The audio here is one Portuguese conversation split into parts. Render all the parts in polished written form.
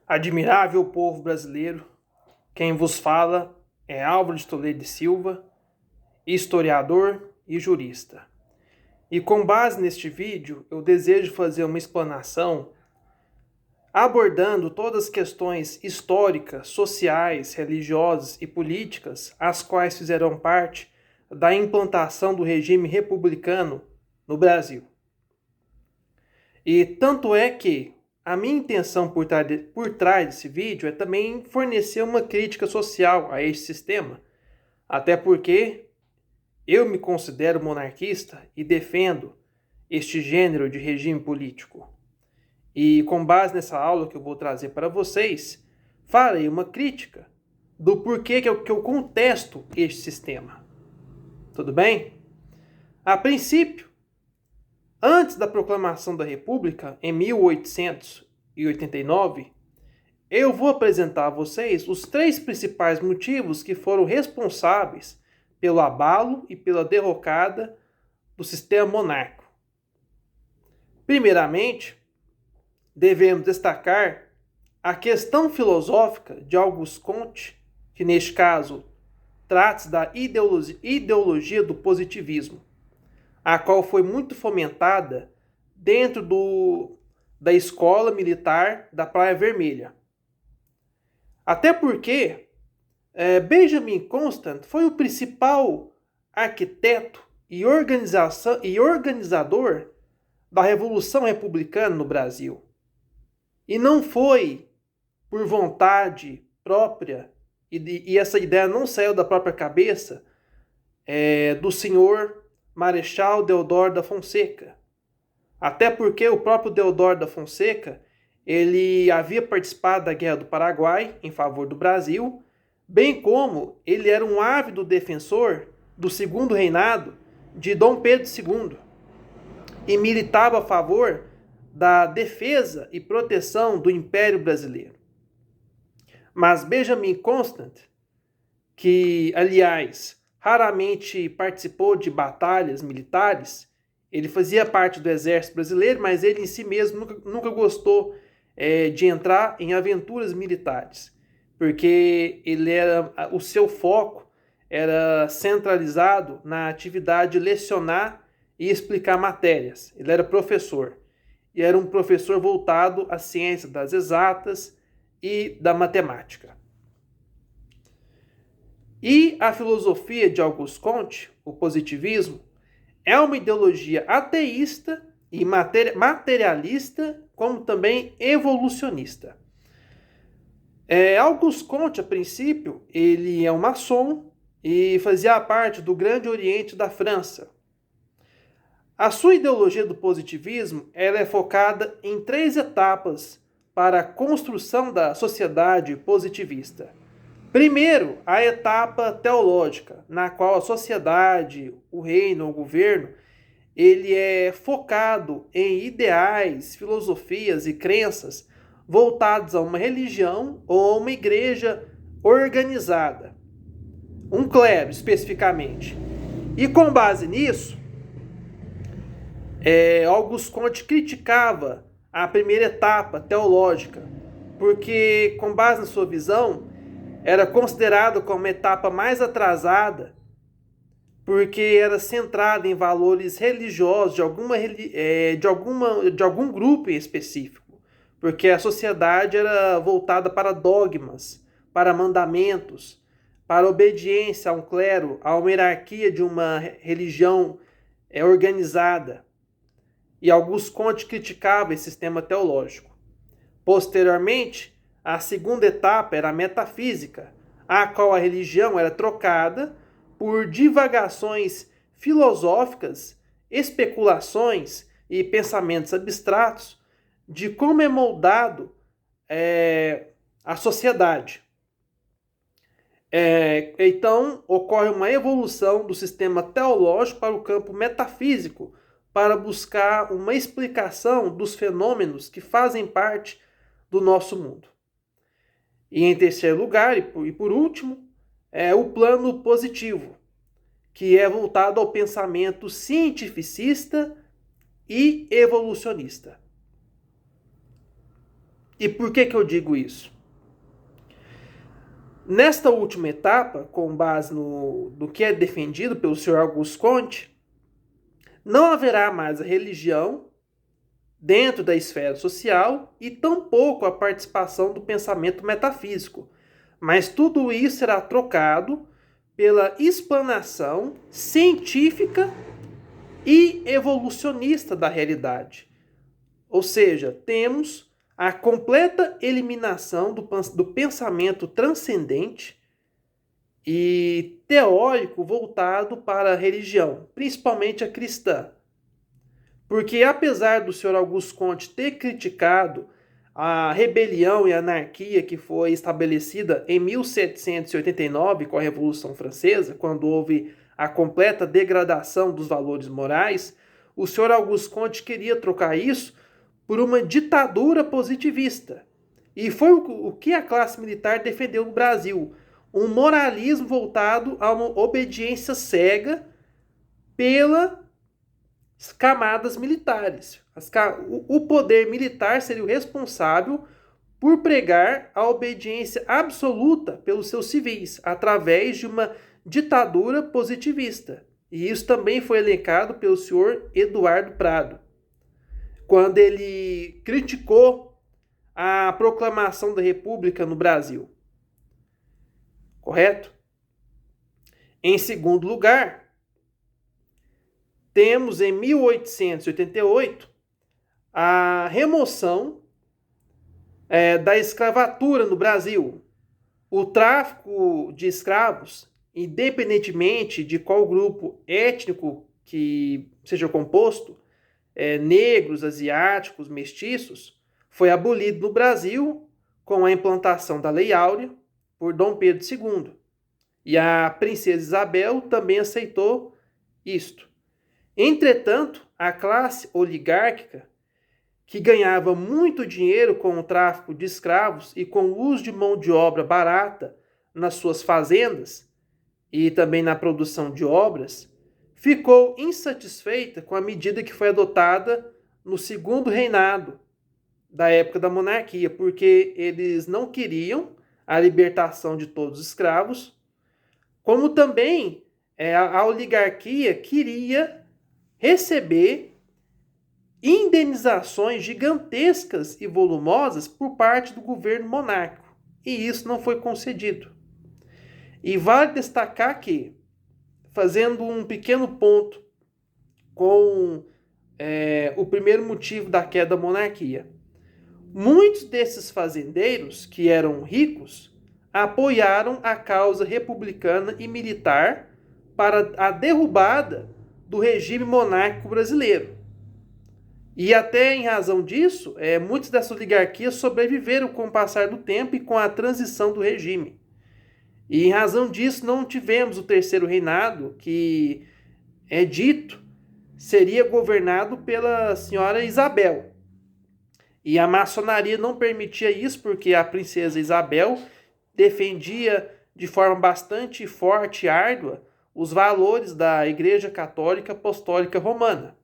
Admirável povo brasileiro, quem vos fala é Álvaro de Toledo e Silva, historiador e jurista. E com base neste vídeo, eu desejo fazer uma explanação abordando todas as questões históricas, sociais, religiosas e políticas, as quais fizeram parte da implantação do regime republicano no Brasil. E tanto é que a minha intenção por trás desse vídeo é também fornecer uma crítica social a este sistema, até porque eu me considero monarquista e defendo este gênero de regime político. E com base nessa aula que eu vou trazer para vocês, farei uma crítica do porquê que eu contesto este sistema. Tudo bem? A princípio, antes da proclamação da República, em 1889, eu vou apresentar a vocês os 3 principais motivos que foram responsáveis pelo abalo e pela derrocada do sistema monárquico. Primeiramente, devemos destacar a questão filosófica de Auguste Comte, que neste caso trata-se da ideologia do positivismo, a qual foi muito fomentada dentro da escola militar da Praia Vermelha. Até porque Benjamin Constant foi o principal arquiteto e organizador da Revolução Republicana no Brasil. E não foi por vontade própria, e essa ideia não saiu da própria cabeça do senhor Marechal Deodoro da Fonseca. Até porque o próprio Deodoro da Fonseca, ele havia participado da Guerra do Paraguai em favor do Brasil, bem como ele era um ávido defensor do segundo reinado de Dom Pedro II e militava a favor da defesa e proteção do Império Brasileiro. Mas Benjamin Constant, que, aliás, raramente participou de batalhas militares, ele fazia parte do exército brasileiro, mas ele em si mesmo nunca gostou de entrar em aventuras militares, porque o seu foco era centralizado na atividade de lecionar e explicar matérias. Ele era professor, e era um professor voltado à ciência das exatas e da matemática. E a filosofia de Auguste Comte, o positivismo, é uma ideologia ateísta e materialista, como também evolucionista. Auguste Comte, a princípio, ele é um maçom e fazia parte do Grande Oriente da França. A sua ideologia do positivismo ela é focada em 3 etapas para a construção da sociedade positivista. Primeiro, a etapa teológica, na qual a sociedade, o reino, o governo, ele é focado em ideais, filosofias e crenças voltados a uma religião ou a uma igreja organizada, um clero especificamente. E com base nisso, Auguste Comte criticava a primeira etapa teológica, porque, com base na sua visão, era considerado como uma etapa mais atrasada, porque era centrada em valores religiosos de algum grupo em específico, porque a sociedade era voltada para dogmas, para mandamentos, para obediência a um clero, a uma hierarquia de uma religião organizada. E Auguste Comte criticava esse sistema teológico. Posteriormente, a segunda etapa era a metafísica, a qual a religião era trocada por divagações filosóficas, especulações e pensamentos abstratos de como é moldado a sociedade. Então, ocorre uma evolução do sistema teológico para o campo metafísico, para buscar uma explicação dos fenômenos que fazem parte do nosso mundo. E em terceiro lugar, e por último, o plano positivo, que é voltado ao pensamento cientificista e evolucionista. E por que eu digo isso? Nesta última etapa, com base no que é defendido pelo Sr. Auguste Comte, não haverá mais a religião dentro da esfera social e tampouco a participação do pensamento metafísico, mas tudo isso será trocado pela explanação científica e evolucionista da realidade. Ou seja, temos a completa eliminação do pensamento transcendente e teórico voltado para a religião, principalmente a cristã. Porque apesar do Sr. Auguste Comte ter criticado a rebelião e a anarquia que foi estabelecida em 1789 com a Revolução Francesa, quando houve a completa degradação dos valores morais, o Sr. Auguste Comte queria trocar isso por uma ditadura positivista. E foi o que a classe militar defendeu no Brasil, um moralismo voltado a uma obediência cega pelas camadas militares. O poder militar seria o responsável por pregar a obediência absoluta pelos seus civis, através de uma ditadura positivista. E isso também foi elencado pelo senhor Eduardo Prado, quando ele criticou a proclamação da República no Brasil. Correto? Em segundo lugar, temos em 1888 a remoção da escravatura no Brasil. O tráfico de escravos, independentemente de qual grupo étnico que seja composto, negros, asiáticos, mestiços, foi abolido no Brasil com a implantação da Lei Áurea por Dom Pedro II. E a princesa Isabel também aceitou isto. Entretanto, a classe oligárquica, que ganhava muito dinheiro com o tráfico de escravos e com o uso de mão de obra barata nas suas fazendas e também na produção de obras, ficou insatisfeita com a medida que foi adotada no segundo reinado da época da monarquia, porque eles não queriam a libertação de todos os escravos, como também a oligarquia queria receber indenizações gigantescas e volumosas por parte do governo monárquico. E isso não foi concedido. E vale destacar que, fazendo um pequeno ponto com o primeiro motivo da queda da monarquia, muitos desses fazendeiros, que eram ricos, apoiaram a causa republicana e militar para a derrubada do regime monárquico brasileiro. E até em razão disso, muitas dessas oligarquias sobreviveram com o passar do tempo e com a transição do regime. E em razão disso não tivemos o terceiro reinado, que é dito seria governado pela senhora Isabel. E a maçonaria não permitia isso porque a princesa Isabel defendia de forma bastante forte e árdua os valores da Igreja Católica Apostólica Romana.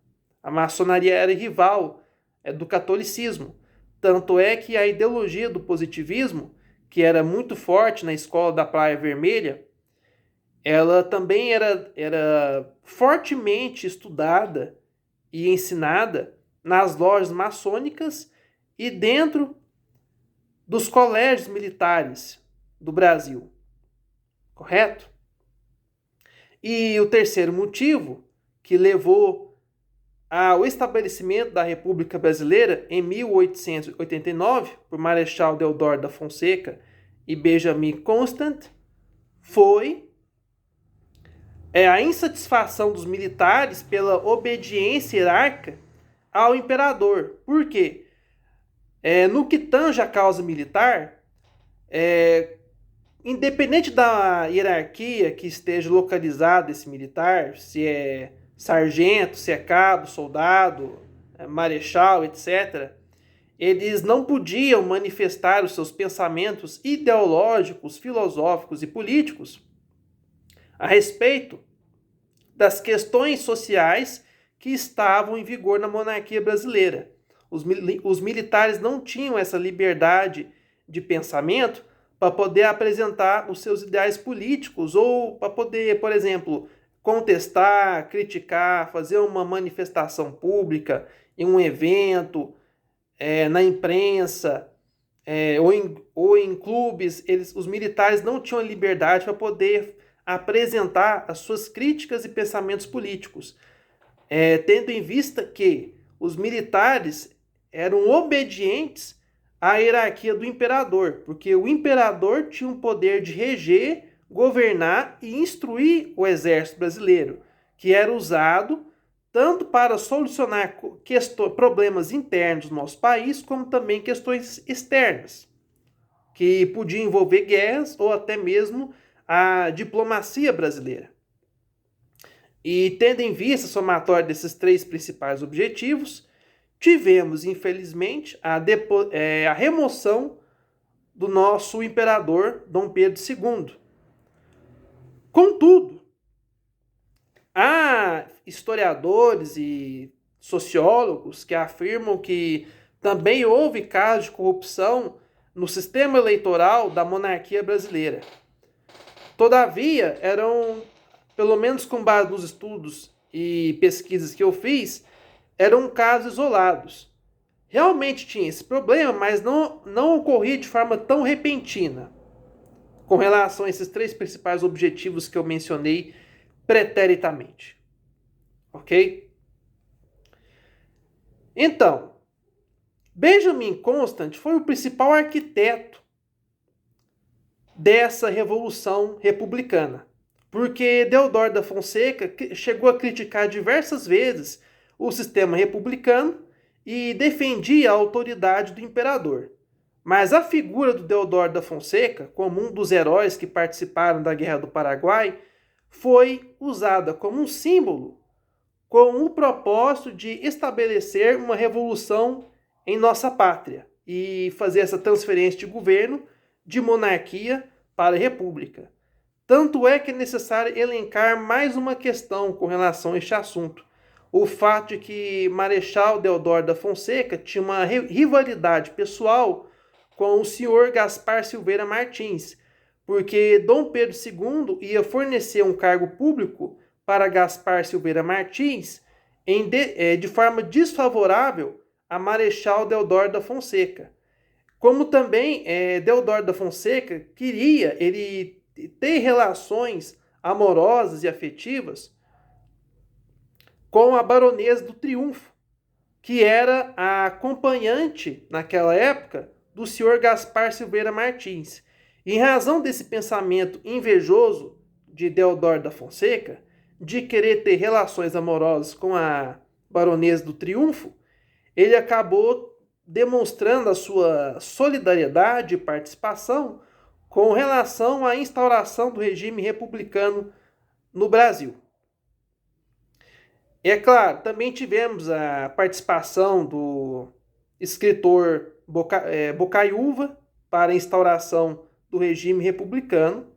A maçonaria era rival do catolicismo. Tanto é que a ideologia do positivismo, que era muito forte na escola da Praia Vermelha, ela também era fortemente estudada e ensinada nas lojas maçônicas e dentro dos colégios militares do Brasil. Correto? E o terceiro motivo que levou ao estabelecimento da República Brasileira em 1889 por Marechal Deodoro da Fonseca e Benjamin Constant foi a insatisfação dos militares pela obediência hierárquica ao imperador. Por quê? No que tange a causa militar, independente da hierarquia que esteja localizado esse militar, se é sargento, se é cabo, soldado, marechal, etc., eles não podiam manifestar os seus pensamentos ideológicos, filosóficos e políticos a respeito das questões sociais que estavam em vigor na monarquia brasileira. Os militares não tinham essa liberdade de pensamento para poder apresentar os seus ideais políticos ou para poder, por exemplo, contestar, criticar, fazer uma manifestação pública em um evento, na imprensa, ou em clubes. Os militares não tinham liberdade para poder apresentar as suas críticas e pensamentos políticos, tendo em vista que os militares eram obedientes à hierarquia do imperador, porque o imperador tinha o poder de reger, governar e instruir o exército brasileiro, que era usado tanto para solucionar problemas internos do nosso país, como também questões externas, que podiam envolver guerras ou até mesmo a diplomacia brasileira. E tendo em vista a somatória desses três principais objetivos, tivemos, infelizmente, a remoção do nosso imperador Dom Pedro II. Contudo, há historiadores e sociólogos que afirmam que também houve casos de corrupção no sistema eleitoral da monarquia brasileira. Todavia, pelo menos com base nos estudos e pesquisas que eu fiz, eram casos isolados. Realmente tinha esse problema, mas não ocorria de forma tão repentina, com relação a esses três principais objetivos que eu mencionei preteritamente. Ok? Então, Benjamin Constant foi o principal arquiteto dessa revolução republicana, porque Deodoro da Fonseca chegou a criticar diversas vezes o sistema republicano e defendia a autoridade do imperador. Mas a figura do Deodoro da Fonseca, como um dos heróis que participaram da Guerra do Paraguai, foi usada como um símbolo com o propósito de estabelecer uma revolução em nossa pátria e fazer essa transferência de governo de monarquia para a república. Tanto é que é necessário elencar mais uma questão com relação a este assunto. O fato de que Marechal Deodoro da Fonseca tinha uma rivalidade pessoal com o senhor Gaspar Silveira Martins, porque Dom Pedro II ia fornecer um cargo público para Gaspar Silveira Martins de forma desfavorável a Marechal Deodoro da Fonseca. Como também Deodoro da Fonseca queria ter relações amorosas e afetivas com a Baronesa do Triunfo, que era a acompanhante, naquela época, do senhor Gaspar Silveira Martins. E em razão desse pensamento invejoso de Deodoro da Fonseca, de querer ter relações amorosas com a Baronesa do Triunfo, ele acabou demonstrando a sua solidariedade e participação com relação à instauração do regime republicano no Brasil. É claro, também tivemos a participação do escritor Bocaiúva para a instauração do regime republicano,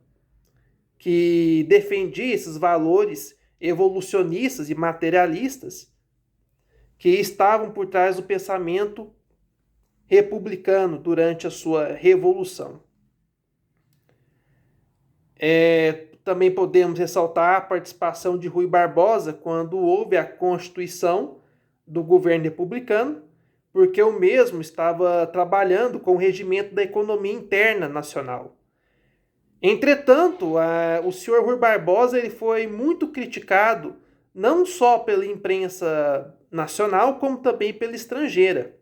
que defendia esses valores evolucionistas e materialistas que estavam por trás do pensamento republicano durante a sua revolução. Também podemos ressaltar a participação de Rui Barbosa quando houve a constituição do governo republicano, porque o mesmo estava trabalhando com o regimento da economia interna nacional. Entretanto, o senhor Rui Barbosa ele foi muito criticado, não só pela imprensa nacional, como também pela estrangeira.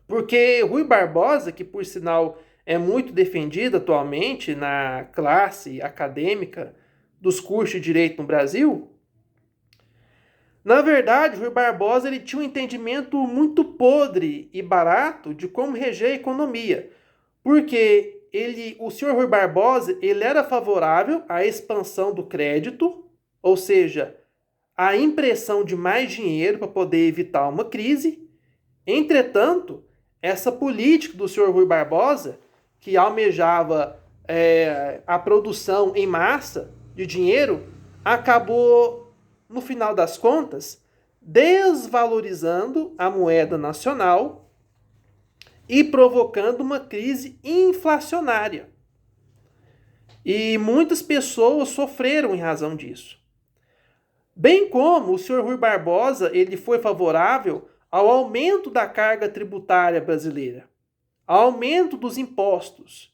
Porque Rui Barbosa, que por sinal é muito defendido atualmente na classe acadêmica dos cursos de Direito no Brasil, na verdade, Rui Barbosa ele tinha um entendimento muito podre e barato de como reger a economia, porque o senhor Rui Barbosa ele era favorável à expansão do crédito, ou seja, à impressão de mais dinheiro para poder evitar uma crise. Entretanto, essa política do senhor Rui Barbosa, que almejava a produção em massa de dinheiro, acabou, no final das contas, desvalorizando a moeda nacional e provocando uma crise inflacionária. E muitas pessoas sofreram em razão disso. Bem como o senhor Rui Barbosa, ele foi favorável ao aumento da carga tributária brasileira, ao aumento dos impostos.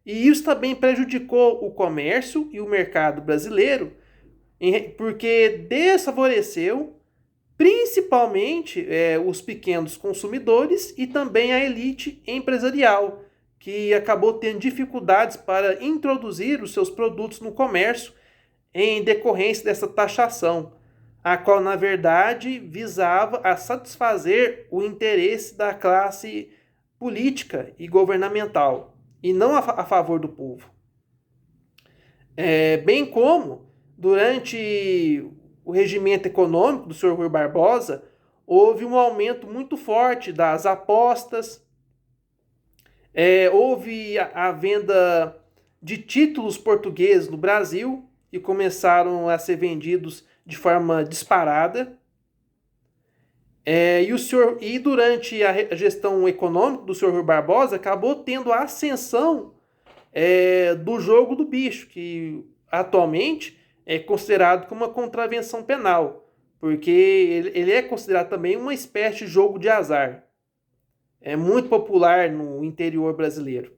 E isso também prejudicou o comércio e o mercado brasileiro, porque desfavoreceu principalmente os pequenos consumidores e também a elite empresarial, que acabou tendo dificuldades para introduzir os seus produtos no comércio em decorrência dessa taxação, a qual, na verdade, visava a satisfazer o interesse da classe política e governamental, e não a favor do povo. Bem como, durante o regimento econômico do senhor Rui Barbosa, houve um aumento muito forte das apostas, houve a venda de títulos portugueses no Brasil, que começaram a ser vendidos de forma disparada. E durante a gestão econômica do senhor Rui Barbosa, acabou tendo a ascensão do jogo do bicho, que atualmente é considerado como uma contravenção penal, porque ele é considerado também uma espécie de jogo de azar. É muito popular no interior brasileiro.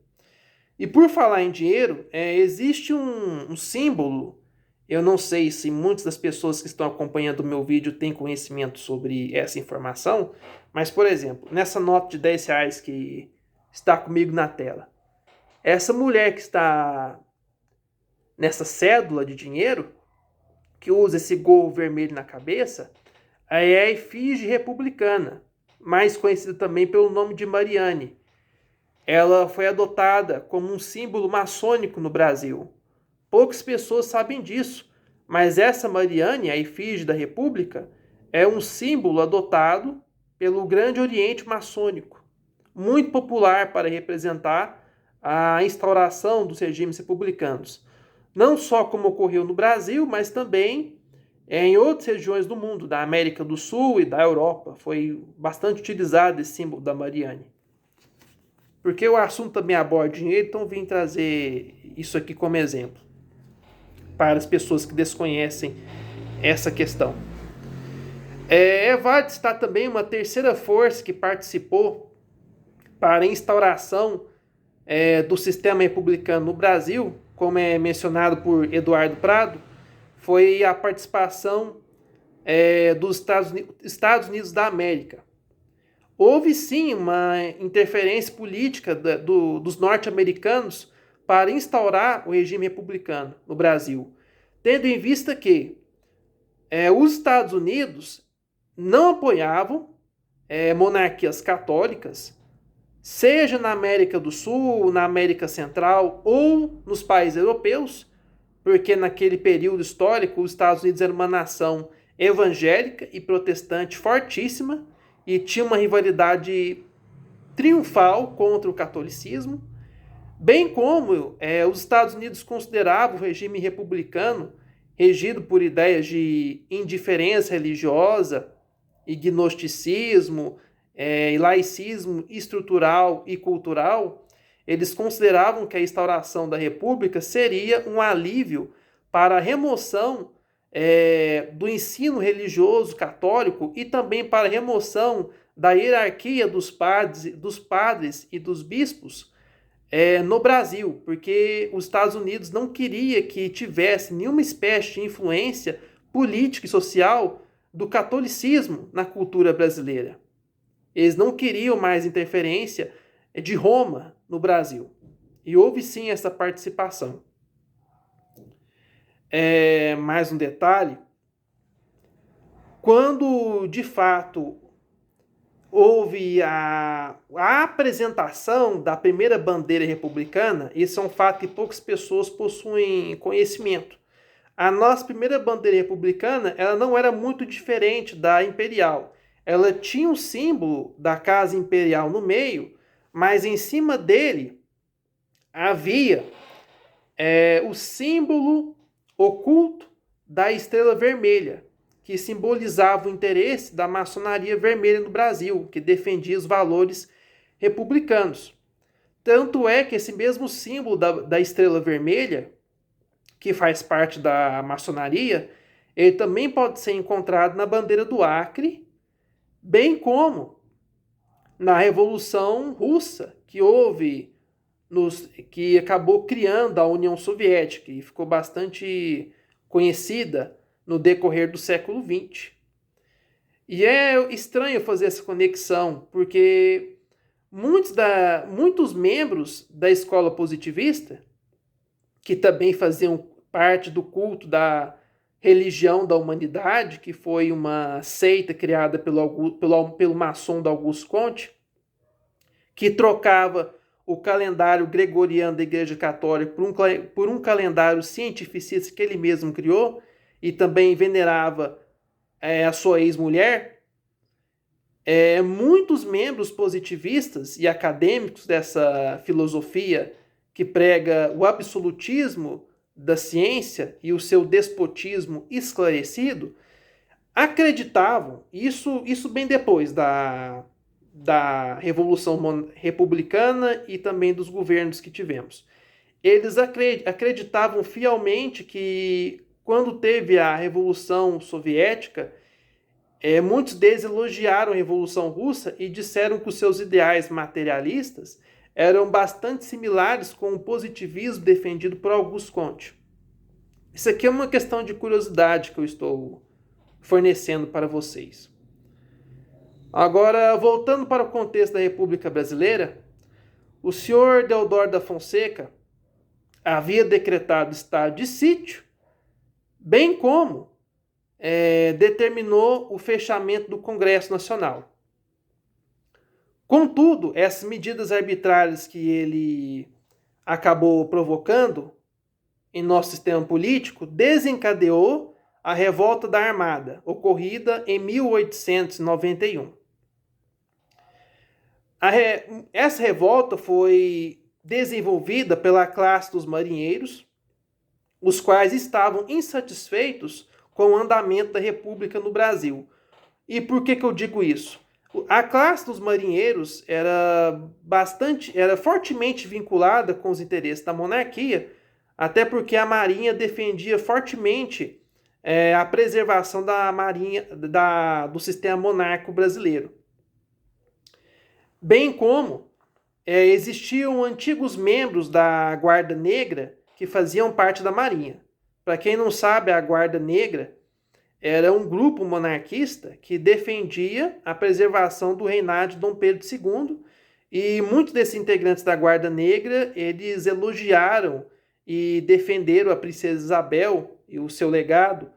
E por falar em dinheiro, existe um símbolo. Eu não sei se muitas das pessoas que estão acompanhando o meu vídeo têm conhecimento sobre essa informação, mas, por exemplo, nessa nota de R$10 que está comigo na tela, essa mulher que está nessa cédula de dinheiro, que usa esse gorro vermelho na cabeça, é a efígie republicana, mais conhecida também pelo nome de Mariane. Ela foi adotada como um símbolo maçônico no Brasil. Poucas pessoas sabem disso, mas essa Mariane, a efígie da República, é um símbolo adotado pelo Grande Oriente Maçônico, muito popular para representar a instauração dos regimes republicanos. Não só como ocorreu no Brasil, mas também em outras regiões do mundo, da América do Sul e da Europa. Foi bastante utilizado esse símbolo da Mariane. Porque o assunto também aborda dinheiro, então vim trazer isso aqui como exemplo para as pessoas que desconhecem essa questão. Vale destacar também uma terceira força que participou para a instauração do sistema republicano no Brasil, como é mencionado por Eduardo Prado, foi a participação dos Estados Unidos da América. Houve sim uma interferência política dos norte-americanos para instaurar o regime republicano no Brasil, tendo em vista que os Estados Unidos não apoiavam monarquias católicas, seja na América do Sul, na América Central ou nos países europeus, porque naquele período histórico os Estados Unidos era uma nação evangélica e protestante fortíssima e tinha uma rivalidade triunfal contra o catolicismo, bem como os Estados Unidos consideravam o regime republicano, regido por ideias de indiferença religiosa, gnosticismo, e laicismo estrutural e cultural, eles consideravam que a instauração da República seria um alívio para a remoção do ensino religioso católico e também para a remoção da hierarquia dos padres e dos bispos no Brasil, porque os Estados Unidos não queria que tivesse nenhuma espécie de influência política e social do catolicismo na cultura brasileira. Eles não queriam mais interferência de Roma no Brasil. E houve sim essa participação. Mais um detalhe. Quando, de fato, houve a apresentação da primeira bandeira republicana, isso é um fato que poucas pessoas possuem conhecimento. A nossa primeira bandeira republicana, ela não era muito diferente da imperial. Ela tinha um símbolo da casa imperial no meio, mas em cima dele havia o símbolo oculto da estrela vermelha, que simbolizava o interesse da maçonaria vermelha no Brasil, que defendia os valores republicanos. Tanto é que esse mesmo símbolo da estrela vermelha, que faz parte da maçonaria, ele também pode ser encontrado na bandeira do Acre, bem como na Revolução Russa, que houve, que acabou criando a União Soviética e ficou bastante conhecida no decorrer do século XX. E é estranho fazer essa conexão, porque muitos membros da escola positivista, que também faziam parte do culto da religião da humanidade, que foi uma seita criada pelo maçom Augusto Comte, que trocava o calendário gregoriano da Igreja Católica por um calendário cientificista que ele mesmo criou, e também venerava a sua ex-mulher. Muitos membros positivistas e acadêmicos dessa filosofia que prega o absolutismo da ciência e o seu despotismo esclarecido acreditavam, isso bem depois da Revolução Republicana e também dos governos que tivemos. Eles acreditavam fielmente que quando teve a Revolução Soviética, muitos deles elogiaram a Revolução Russa e disseram que os seus ideais materialistas eram bastante similares com o positivismo defendido por Auguste Comte. Isso aqui é uma questão de curiosidade que eu estou fornecendo para vocês. Agora, voltando para o contexto da República Brasileira, o senhor Deodoro da Fonseca havia decretado estado de sítio, bem como determinou o fechamento do Congresso Nacional. Contudo, essas medidas arbitrárias que ele acabou provocando em nosso sistema político desencadeou a revolta da Armada, ocorrida em 1891. Essa revolta foi desenvolvida pela classe dos marinheiros, os quais estavam insatisfeitos com o andamento da República no Brasil. E por que eu digo isso? A classe dos marinheiros era fortemente vinculada com os interesses da monarquia, até porque a Marinha defendia fortemente a preservação da Marinha, do sistema monárquico brasileiro. Bem como existiam antigos membros da Guarda Negra que faziam parte da Marinha. Para quem não sabe, a Guarda Negra era um grupo monarquista que defendia a preservação do reinado de Dom Pedro II, e muitos desses integrantes da Guarda Negra, eles elogiaram e defenderam a princesa Isabel e o seu legado,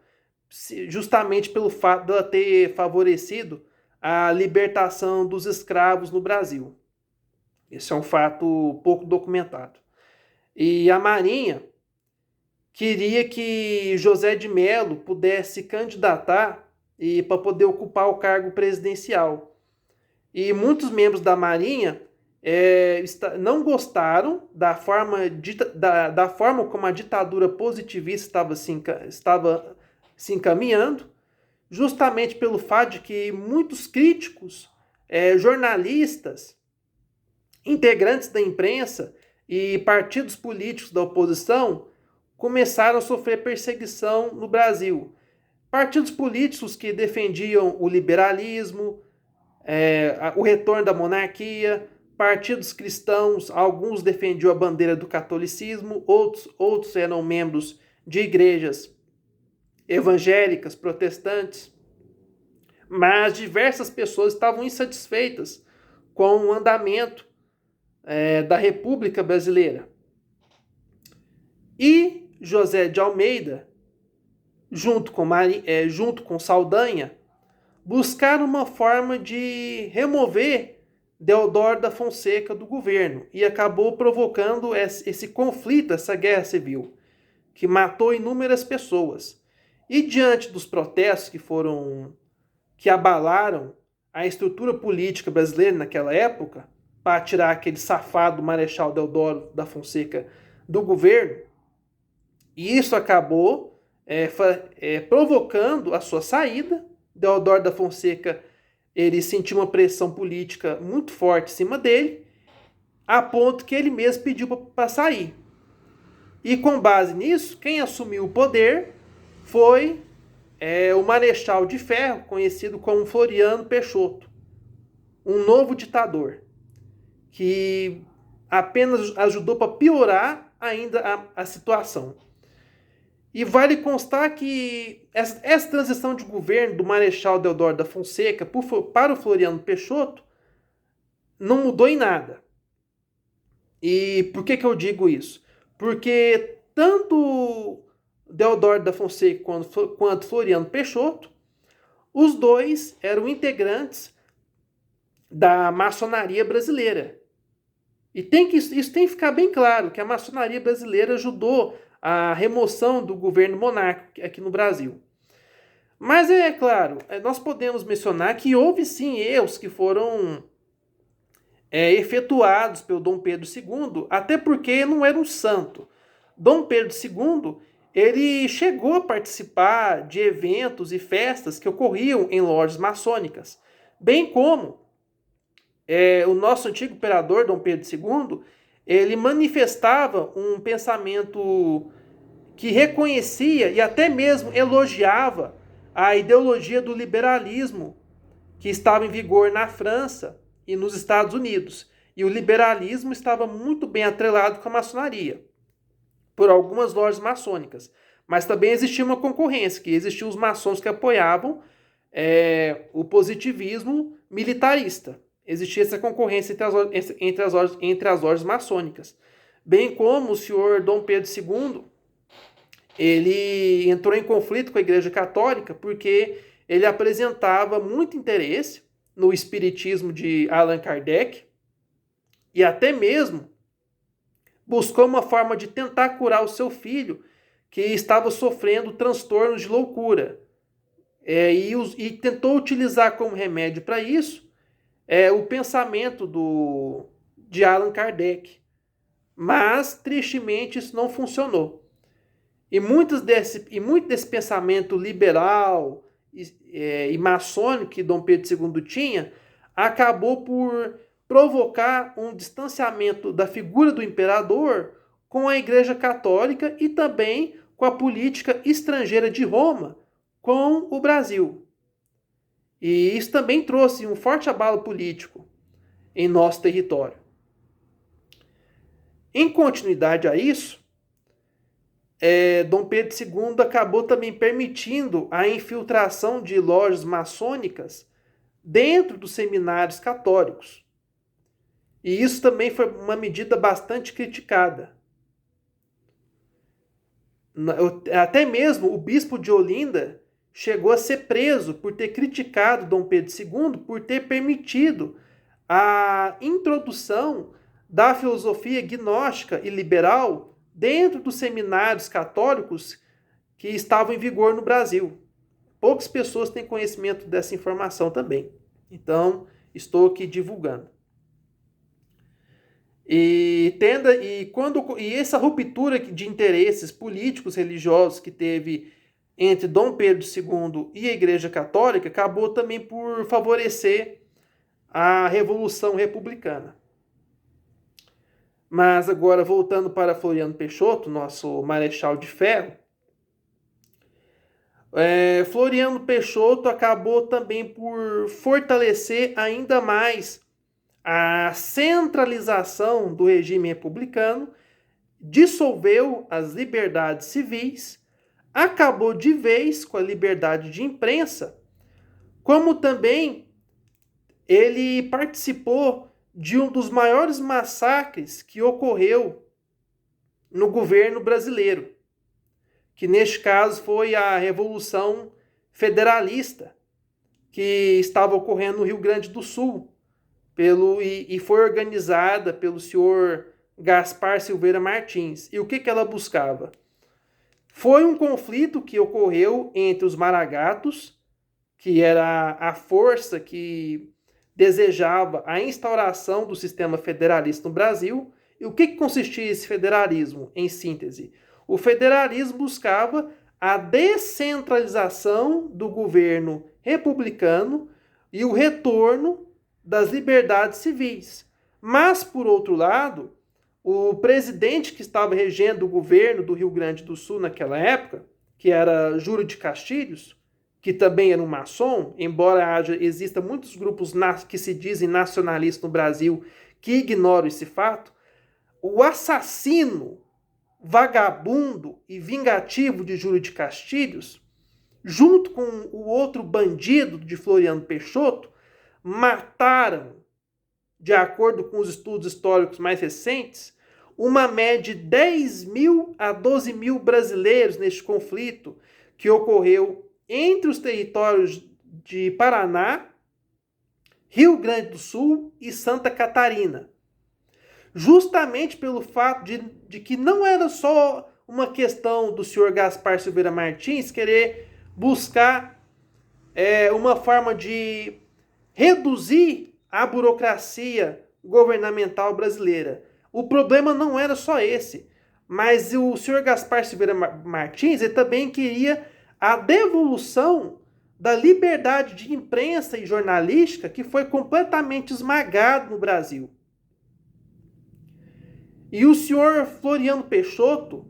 justamente pelo fato dela ter favorecido a libertação dos escravos no Brasil. Esse é um fato pouco documentado. E a Marinha queria que José de Melo pudesse candidatar para poder ocupar o cargo presidencial. E muitos membros da Marinha não gostaram da forma como a ditadura positivista estava se encaminhando, justamente pelo fato de que muitos críticos, jornalistas, integrantes da imprensa e partidos políticos da oposição começaram a sofrer perseguição no Brasil. Partidos políticos que defendiam o liberalismo, o retorno da monarquia, partidos cristãos, alguns defendiam a bandeira do catolicismo, outros eram membros de igrejas evangélicas, protestantes, mas diversas pessoas estavam insatisfeitas com o andamento da República Brasileira. E José de Almeida, junto com Saldanha, buscaram uma forma de remover Deodoro da Fonseca do governo, e acabou provocando esse conflito, essa guerra civil, que matou inúmeras pessoas. E diante dos protestos que abalaram a estrutura política brasileira naquela época, para tirar aquele safado Marechal Deodoro da Fonseca do governo, e isso acabou provocando a sua saída. Deodoro da Fonseca, ele sentiu uma pressão política muito forte em cima dele, a ponto que ele mesmo pediu para sair. E com base nisso, quem assumiu o poder foi o Marechal de Ferro, conhecido como Floriano Peixoto, um novo ditador, que apenas ajudou para piorar ainda a situação. E vale constar que essa transição de governo do Marechal Deodoro da Fonseca para o Floriano Peixoto não mudou em nada. E por que eu digo isso? Porque tanto Deodoro da Fonseca quanto Floriano Peixoto, os dois eram integrantes da maçonaria brasileira. E isso tem que ficar bem claro, que a maçonaria brasileira ajudou a remoção do governo monárquico aqui no Brasil. Mas é claro, nós podemos mencionar que houve sim erros que foram efetuados pelo Dom Pedro II, até porque não era um santo. Dom Pedro II, ele chegou a participar de eventos e festas que ocorriam em lojas maçônicas, bem como o nosso antigo imperador, Dom Pedro II, ele manifestava um pensamento que reconhecia e até mesmo elogiava a ideologia do liberalismo que estava em vigor na França e nos Estados Unidos. E o liberalismo estava muito bem atrelado com a maçonaria, por algumas lojas maçônicas. Mas também existia uma concorrência, que existiam os maçons que apoiavam o positivismo militarista. Existia essa concorrência entre as lojas maçônicas. Bem como o senhor Dom Pedro II, ele entrou em conflito com a Igreja Católica porque ele apresentava muito interesse no espiritismo de Allan Kardec e até mesmo buscou uma forma de tentar curar o seu filho que estava sofrendo transtornos de loucura. E tentou utilizar como remédio para isso o pensamento de Allan Kardec. Mas, tristemente, isso não funcionou. E muito desse pensamento liberal e maçônico que Dom Pedro II tinha, acabou por provocar um distanciamento da figura do imperador com a Igreja Católica e também com a política estrangeira de Roma com o Brasil. E isso também trouxe um forte abalo político em nosso território. Em continuidade a isso, Dom Pedro II acabou também permitindo a infiltração de lojas maçônicas dentro dos seminários católicos. E isso também foi uma medida bastante criticada. Até mesmo o bispo de Olinda chegou a ser preso por ter criticado Dom Pedro II por ter permitido a introdução da filosofia gnóstica e liberal dentro dos seminários católicos que estavam em vigor no Brasil. Poucas pessoas têm conhecimento dessa informação também. Então, estou aqui divulgando. E essa ruptura de interesses políticos, religiosos que teve entre Dom Pedro II e a Igreja Católica acabou também por favorecer a Revolução Republicana. Mas agora, voltando para Floriano Peixoto, nosso Marechal de Ferro, Floriano Peixoto acabou também por fortalecer ainda mais a centralização do regime republicano, dissolveu as liberdades civis, acabou de vez com a liberdade de imprensa, como também ele participou de um dos maiores massacres que ocorreu no governo brasileiro, que neste caso foi a Revolução Federalista, que estava ocorrendo no Rio Grande do Sul, e foi organizada pelo senhor Gaspar Silveira Martins. E o que ela buscava? Foi um conflito que ocorreu entre os Maragatos, que era a força que desejava a instauração do sistema federalista no Brasil. E o que consistia esse federalismo, em síntese? O federalismo buscava a descentralização do governo republicano e o retorno das liberdades civis. Mas, por outro lado, o presidente que estava regendo o governo do Rio Grande do Sul naquela época, que era Júlio de Castilhos, que também era um maçom, embora existam muitos grupos que se dizem nacionalistas no Brasil que ignoram esse fato, o assassino, vagabundo e vingativo de Júlio de Castilhos, junto com o outro bandido de Floriano Peixoto, mataram, de acordo com os estudos históricos mais recentes, uma média de 10 mil a 12 mil brasileiros neste conflito que ocorreu entre os territórios de Paraná, Rio Grande do Sul e Santa Catarina. Justamente pelo fato de que não era só uma questão do senhor Gaspar Silveira Martins querer buscar uma forma de reduzir a burocracia governamental brasileira. O problema não era só esse, mas o senhor Gaspar Silveira Martins ele também queria a devolução da liberdade de imprensa e jornalística que foi completamente esmagado no Brasil. E o senhor Floriano Peixoto,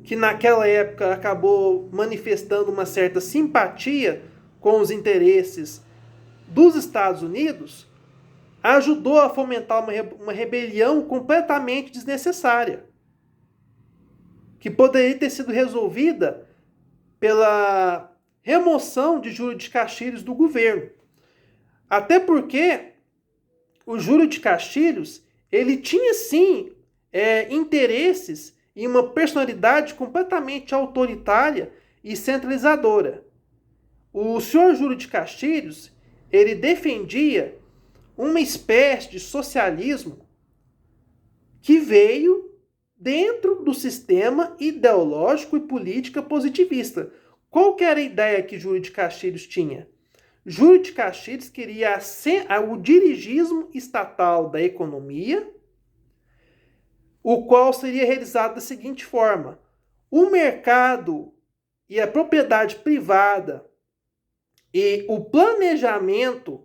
que naquela época acabou manifestando uma certa simpatia com os interesses dos Estados Unidos, ajudou a fomentar uma rebelião completamente desnecessária, que poderia ter sido resolvida pela remoção de Júlio de Castilhos do governo. Até porque o Júlio de Castilhos, ele tinha sim interesses em uma personalidade completamente autoritária e centralizadora. O senhor Júlio de Castilhos, ele defendia uma espécie de socialismo que veio dentro do sistema ideológico e política positivista. Qual que era a ideia que Júlio de Castilhos tinha? Júlio de Castilhos queria o dirigismo estatal da economia, o qual seria realizado da seguinte forma: o mercado e a propriedade privada e o planejamento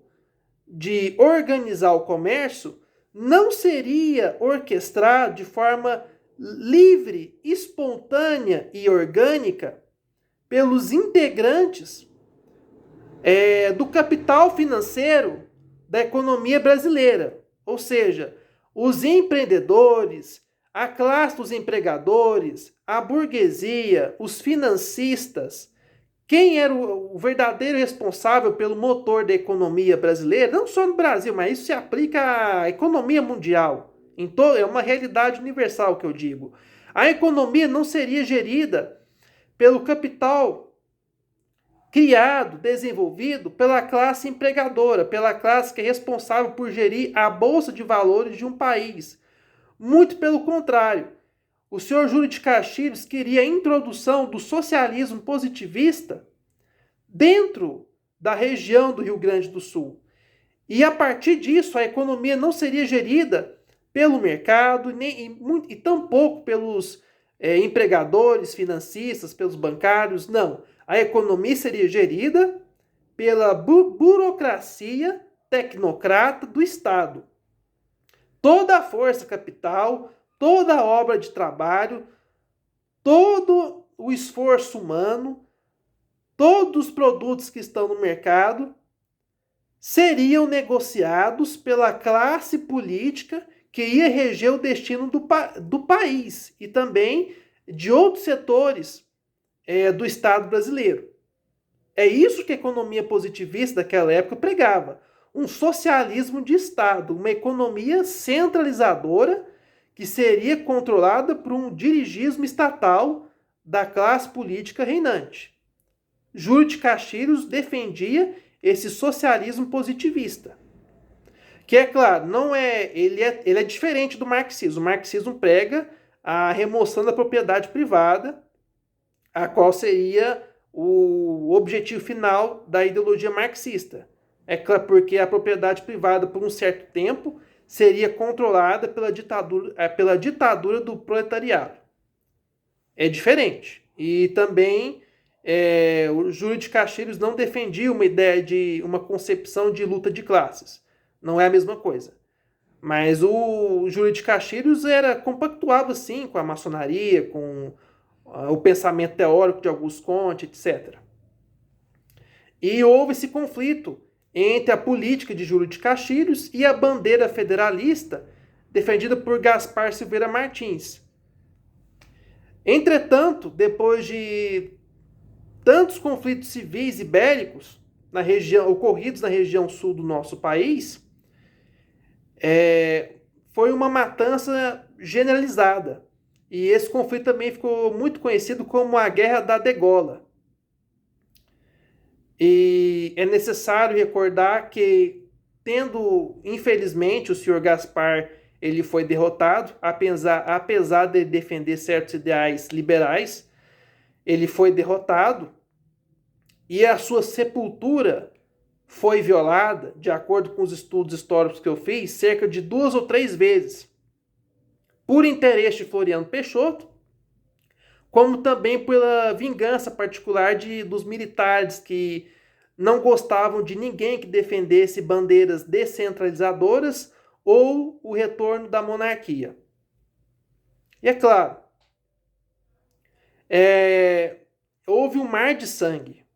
de organizar o comércio não seria orquestrado de forma livre, espontânea e orgânica pelos integrantes do capital financeiro da economia brasileira, ou seja, os empreendedores, a classe dos empregadores, a burguesia, os financistas. Quem era o verdadeiro responsável pelo motor da economia brasileira, não só no Brasil, mas isso se aplica à economia mundial. É uma realidade universal que eu digo. A economia não seria gerida pelo capital criado, desenvolvido pela classe empregadora, pela classe que é responsável por gerir a bolsa de valores de um país. Muito pelo contrário. O senhor Júlio de Castilhos queria a introdução do socialismo positivista dentro da região do Rio Grande do Sul. E a partir disso, a economia não seria gerida pelo mercado e tampouco pelos empregadores, financistas, pelos bancários, não. A economia seria gerida pela burocracia tecnocrata do Estado. Toda a força capital, toda a obra de trabalho, todo o esforço humano, todos os produtos que estão no mercado seriam negociados pela classe política que ia reger o destino do país e também de outros setores do Estado brasileiro. É isso que a economia positivista daquela época pregava. Um socialismo de Estado, uma economia centralizadora que seria controlada por um dirigismo estatal da classe política reinante. Júlio de Castilhos defendia esse socialismo positivista. Que é claro, ele é diferente do marxismo. O marxismo prega a remoção da propriedade privada, a qual seria o objetivo final da ideologia marxista. É claro, porque a propriedade privada, por um certo tempo, seria controlada pela ditadura do proletariado. É diferente. E também o Júlio de Castilhos não defendia uma ideia de uma concepção de luta de classes. Não é a mesma coisa. Mas o Júlio de Castilhos compactuava, sim, com a maçonaria, com o pensamento teórico de Auguste Comte, etc. E houve esse conflito entre a política de Júlio de Castilhos e a bandeira federalista defendida por Gaspar Silveira Martins. Entretanto, depois de tantos conflitos civis e bélicos ocorridos na região sul do nosso país, foi uma matança generalizada. E esse conflito também ficou muito conhecido como a Guerra da Degola. E é necessário recordar que, infelizmente, o senhor Gaspar ele foi derrotado, apesar de defender certos ideais liberais, ele foi derrotado e a sua sepultura foi violada, de acordo com os estudos históricos que eu fiz, cerca de 2 ou 3 vezes, por interesse de Floriano Peixoto, como também pela vingança particular dos militares que não gostavam de ninguém que defendesse bandeiras descentralizadoras ou o retorno da monarquia. E é claro, houve um mar de sangue.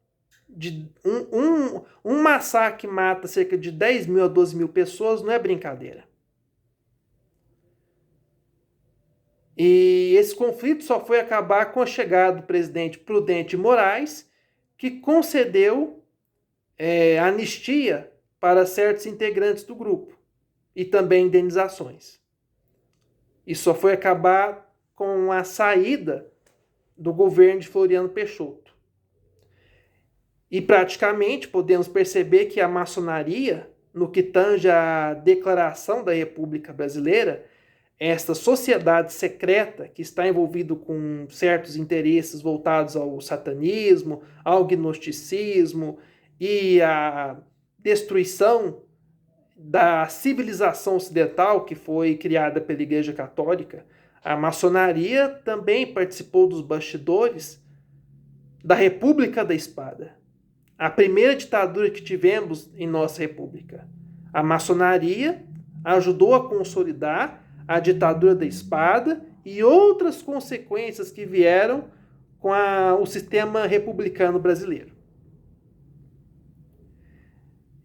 Um massacre que mata cerca de 10 mil a 12 mil pessoas não é brincadeira. E esse conflito só foi acabar com a chegada do presidente Prudente Moraes, que concedeu anistia para certos integrantes do grupo e também indenizações. E só foi acabar com a saída do governo de Floriano Peixoto. E praticamente podemos perceber que a maçonaria, no que tange à Declaração da República Brasileira, esta sociedade secreta que está envolvida com certos interesses voltados ao satanismo, ao gnosticismo e à destruição da civilização ocidental que foi criada pela Igreja Católica, a maçonaria também participou dos bastidores da República da Espada, a primeira ditadura que tivemos em nossa república. A maçonaria ajudou a consolidar a ditadura da espada e outras consequências que vieram com o sistema republicano brasileiro.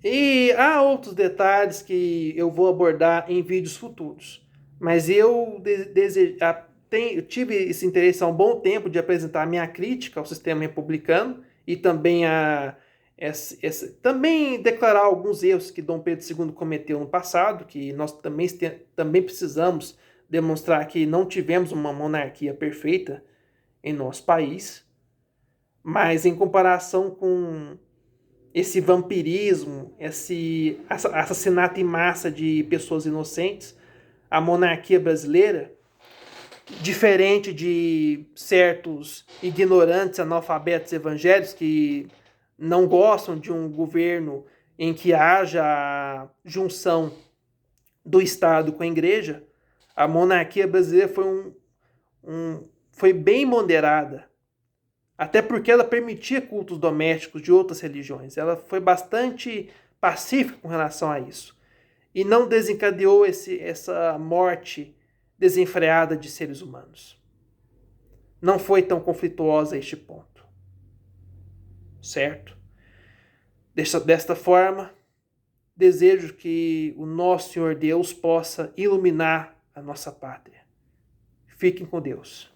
E há outros detalhes que eu vou abordar em vídeos futuros, mas eu tive esse interesse há um bom tempo de apresentar a minha crítica ao sistema republicano e também também declarar alguns erros que Dom Pedro II cometeu no passado, que nós também precisamos demonstrar que não tivemos uma monarquia perfeita em nosso país, mas em comparação com esse vampirismo, esse assassinato em massa de pessoas inocentes, a monarquia brasileira, diferente de certos ignorantes, analfabetos evangélicos que não gostam de um governo em que haja a junção do Estado com a Igreja, a monarquia brasileira foi bem moderada. Até porque ela permitia cultos domésticos de outras religiões. Ela foi bastante pacífica com relação a isso. E não desencadeou essa morte desenfreada de seres humanos. Não foi tão conflituosa a este ponto. Certo? Desta forma, desejo que o nosso Senhor Deus possa iluminar a nossa pátria. Fiquem com Deus.